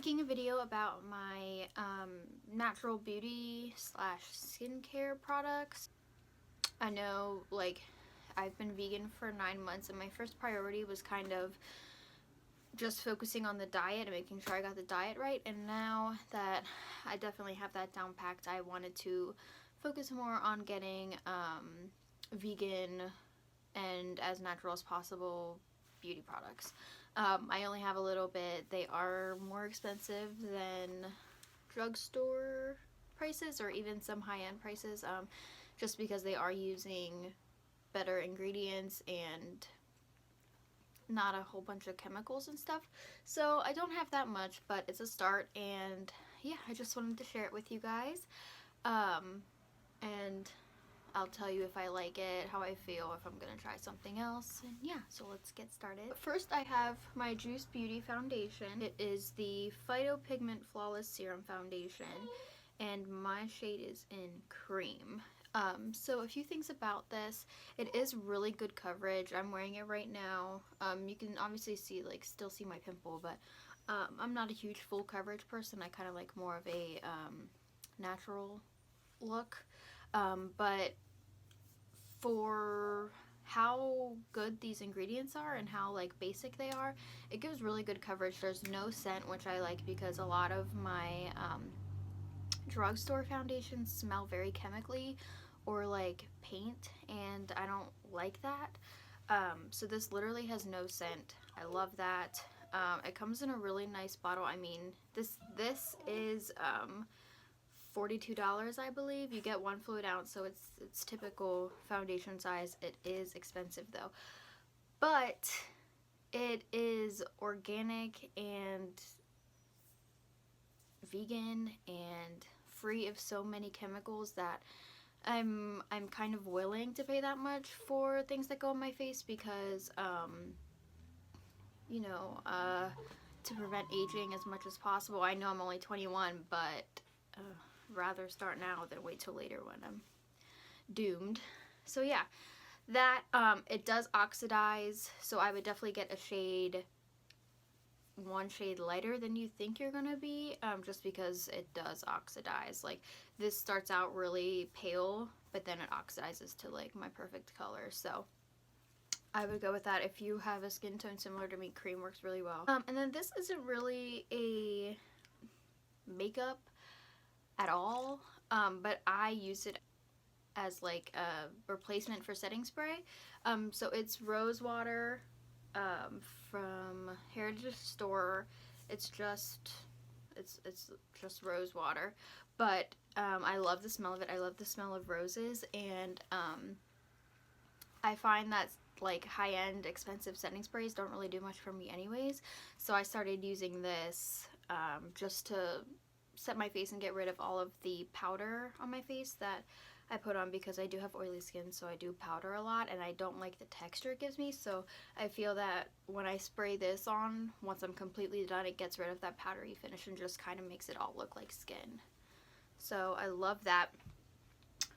making a video about my natural beauty slash skincare products. I know, like, I've been vegan for 9 months, and my first priority was kind of just focusing on the diet and making sure I got the diet right. And now that I definitely have that down packed, I wanted to focus more on getting vegan and as natural as possible beauty products. I only have a little bit. They are more expensive than drugstore prices or even some high-end prices, just because they are using better ingredients and not a whole bunch of chemicals and stuff. So I don't have that much, but it's a start, and yeah, I just wanted to share it with you guys. And I'll tell you if I like it, how I feel, if I'm gonna try something else, and yeah, so let's get started. First, I have my Juice Beauty Foundation. It is the Phytopigment Flawless Serum Foundation, and my shade is in Cream. So a few things about this. It is really good coverage. I'm wearing it right now. You can obviously see, like, still see my pimple, but I'm not a huge full coverage person. I kind of like more of a natural look. But for how good these ingredients are and how like basic they are, it gives really good coverage. There's no scent, which I like because a lot of my drugstore foundations smell very chemically or like paint, and I don't like that. So this literally has no scent. I love that. It comes in a really nice bottle. I mean, this is $42, I believe. You get 1 fluid ounce, so it's typical foundation size. It is expensive though, but it is organic and vegan and free of so many chemicals that I'm kind of willing to pay that much for things that go on my face because you know, to prevent aging as much as possible. I know I'm only 21, but rather start now than wait till later when I'm doomed. So yeah, that it does oxidize, so I would definitely get a shade, one shade lighter than you think you're gonna be, just because it does oxidize. Like, this starts out really pale, but then it oxidizes to like my perfect color. So I would go with that. If you have a skin tone similar to me, Cream works really well. And then this isn't really a makeup at all, but I use it as like a replacement for setting spray. So it's rose water from Heritage Store. It's just rose water, but I love the smell of it. I love the smell of roses, and I find that like high-end expensive setting sprays don't really do much for me anyways, so I started using this just to set my face and get rid of all of the powder on my face that I put on, because I do have oily skin, so I do powder a lot and I don't like the texture it gives me. So I feel that when I spray this on, once I'm completely done, it gets rid of that powdery finish and just kind of makes it all look like skin. So I love that.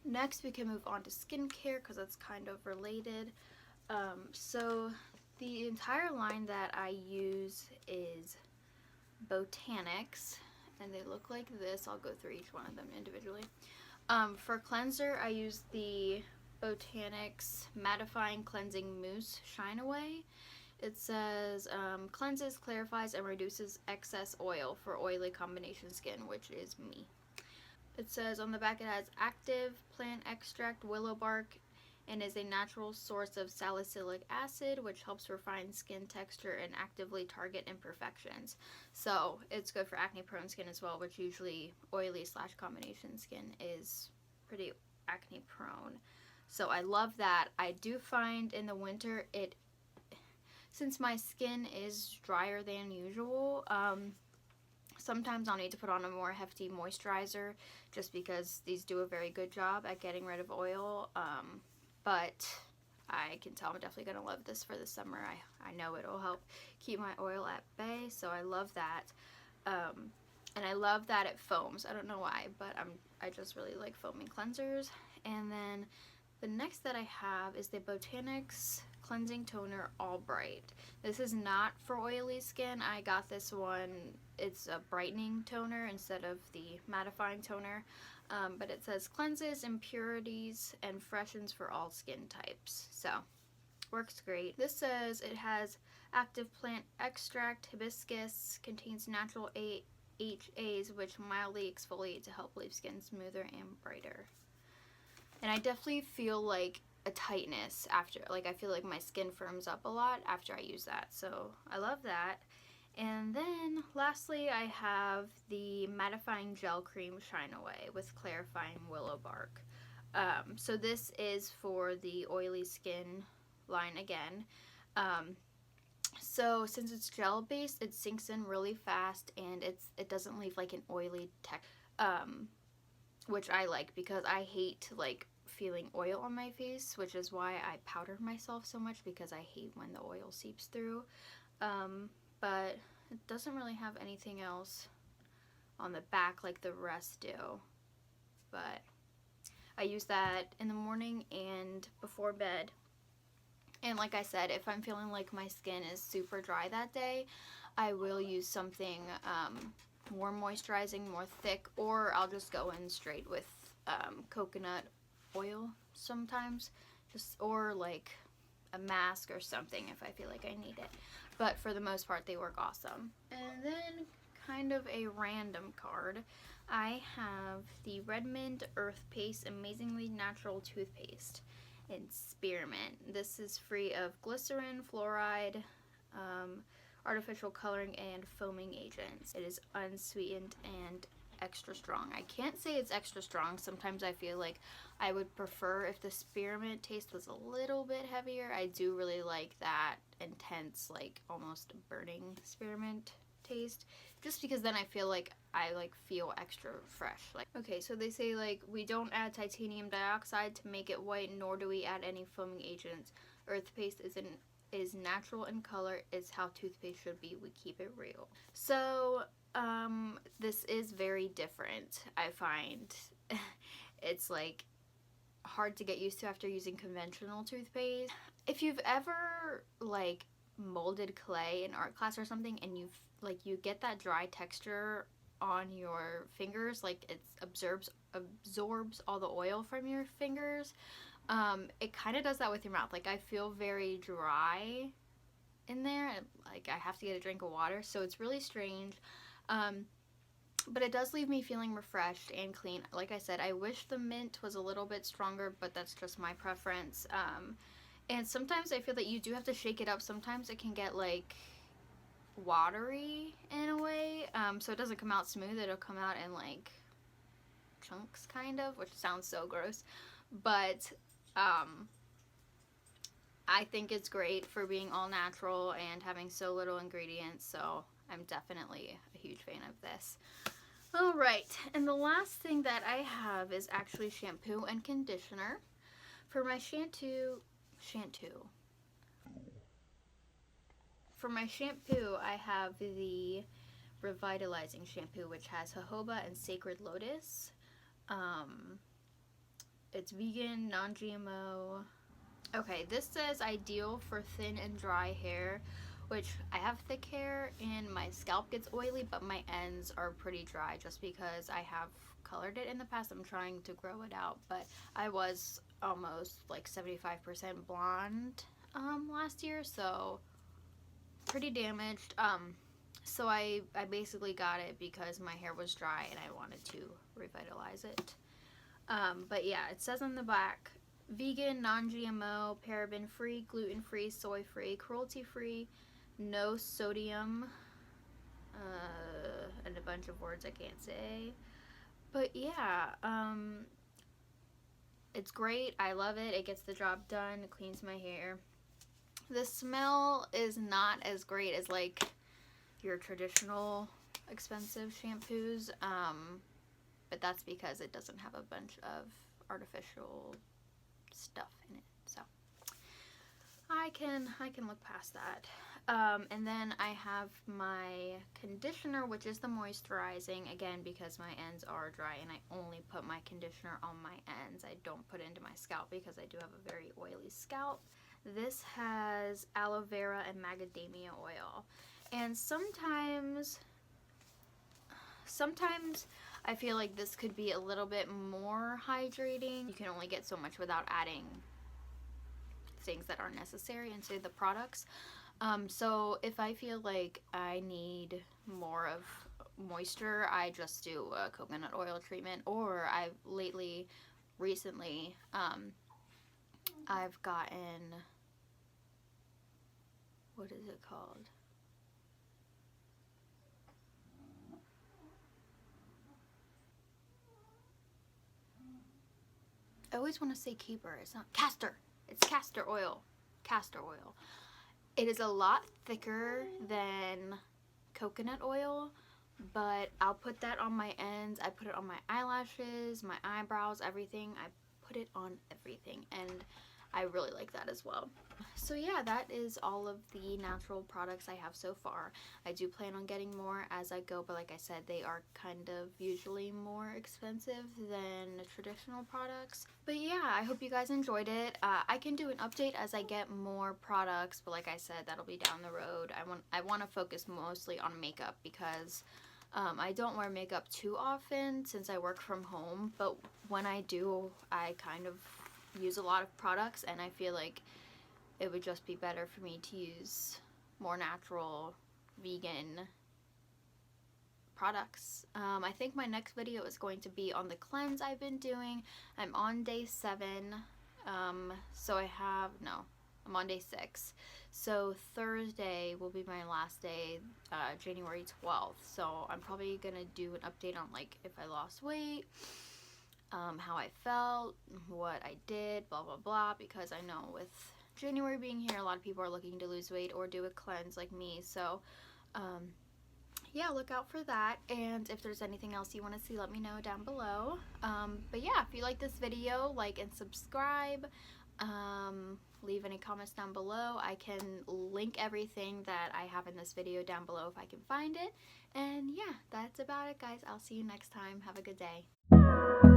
Next, we can move on to skincare because that's kind of related. So the entire line that I use is Botanics, and they look like this. I'll go through each one of them individually. For cleanser, I use the Botanics Mattifying Cleansing Mousse Shine Away. It says cleanses, clarifies, and reduces excess oil for oily combination skin, which is me. It says on the back it has active plant extract, willow bark, and is a natural source of salicylic acid, which helps refine skin texture and actively target imperfections. So it's good for acne prone skin as well, which usually oily slash combination skin is pretty acne prone. So I love that. I do find in the winter since my skin is drier than usual, sometimes I'll need to put on a more hefty moisturizer just because these do a very good job at getting rid of oil. But I can tell I'm definitely going to love this for the summer. I know it'll help keep my oil at bay, so I love that. And I love that it foams. I don't know why, but I just really like foaming cleansers. And then the next that I have is the Botanics Cleansing Toner All Bright. This is not for oily skin. I got this one, it's a brightening toner instead of the mattifying toner. But it says cleanses impurities and freshens for all skin types. So, works great. This says it has active plant extract, hibiscus, contains natural AHAs which mildly exfoliate to help leave skin smoother and brighter. And I definitely feel like a tightness after, like I feel like my skin firms up a lot after I use that. So I love that. And then lastly, I have the mattifying gel cream Shine Away with clarifying willow bark. So this is for the oily skin line again. So since it's gel based, it sinks in really fast and it doesn't leave like an oily texture, which I like because I hate like feeling oil on my face, which is why I powder myself so much, because I hate when the oil seeps through. But it doesn't really have anything else on the back like the rest do. But I use that in the morning and before bed. And like I said, if I'm feeling like my skin is super dry that day, I will use something more moisturizing, more thick, or I'll just go in straight with coconut oil sometimes, or like a mask or something if I feel like I need it. But for the most part, they work awesome. And then kind of a random card, I have the Redmond Earth Paste Amazingly Natural Toothpaste in Spearmint. This is free of glycerin, fluoride, artificial coloring, and foaming agents. It is unsweetened and extra strong. I can't say it's extra strong. Sometimes I feel like I would prefer if the spearmint taste was a little bit heavier. I do really like that intense, like almost burning spearmint taste, just because then I feel like I feel extra fresh. Like, okay, so they say like we don't add titanium dioxide to make it white, nor do we add any foaming agents. Earth paste is natural in color, is how toothpaste should be. We keep it real. So this is very different. I find it's like hard to get used to after using conventional toothpaste. If you've ever like molded clay in art class or something, and you get that dry texture on your fingers, like it absorbs all the oil from your fingers, it kind of does that with your mouth. Like I feel very dry in there, like I have to get a drink of water, so it's really strange. But it does leave me feeling refreshed and clean. Like I said, I wish the mint was a little bit stronger, but that's just my preference. And sometimes I feel that you do have to shake it up. Sometimes it can get like watery in a way, so it doesn't come out smooth. It'll come out in like chunks kind of, which sounds so gross, but I think it's great for being all natural and having so little ingredients, so I'm definitely a huge fan of this. Alright, and the last thing that I have is actually shampoo and conditioner. For my shampoo, I have the Revitalizing Shampoo, which has jojoba and sacred lotus. It's vegan, non-GMO. Okay, this says ideal for thin and dry hair, which I have thick hair and my scalp gets oily, but my ends are pretty dry just because I have colored it in the past. I'm trying to grow it out, but I was almost like 75% blonde last year, so pretty damaged. So I basically got it because my hair was dry and I wanted to revitalize it. But yeah, it says on the back, vegan, non-GMO, paraben-free, gluten-free, soy-free, cruelty-free, no sodium, and a bunch of words I can't say. But yeah, it's great. I love it. It gets the job done. It cleans my hair. The smell is not as great as like your traditional expensive shampoos, but that's because it doesn't have a bunch of artificial stuff in it, so I can look past that. And then I have my conditioner, which is the moisturizing, again because my ends are dry and I only put my conditioner on my ends. I don't put it into my scalp because I do have a very oily scalp. This has aloe vera and macadamia oil. And sometimes I feel like this could be a little bit more hydrating. You can only get so much without adding things that aren't necessary into the products. So if I feel like I need more of moisture, I just do a coconut oil treatment, or recently, I've gotten, what is it called? I always want to say keeper. It's not castor. It's castor oil. Castor oil. It is a lot thicker than coconut oil, but I'll put that on my ends. I put it on my eyelashes, my eyebrows, everything. I put it on everything, and I really like that as well. So yeah, that is all of the natural products I have so far. I do plan on getting more as I go, but like I said, they are kind of usually more expensive than traditional products. But yeah, I hope you guys enjoyed it. I can do an update as I get more products, but like I said, that'll be down the road. I want to focus mostly on makeup because I don't wear makeup too often since I work from home, but when I do, I kind of use a lot of products, and I feel like it would just be better for me to use more natural, vegan products. I think my next video is going to be on the cleanse I've been doing. I'm on day 7, so I'm on day 6. So Thursday will be my last day, January 12th. So I'm probably gonna do an update on like if I lost weight, how I felt, what I did, blah blah blah, because I know with January being here, a lot of people are looking to lose weight or do a cleanse like me. So yeah, look out for that, and if there's anything else you want to see, let me know down below. But yeah, if you like this video, like and subscribe. Leave any comments down below. I can link everything that I have in this video down below if I can find it. And yeah, that's about it, guys. I'll see you next time. Have a good day.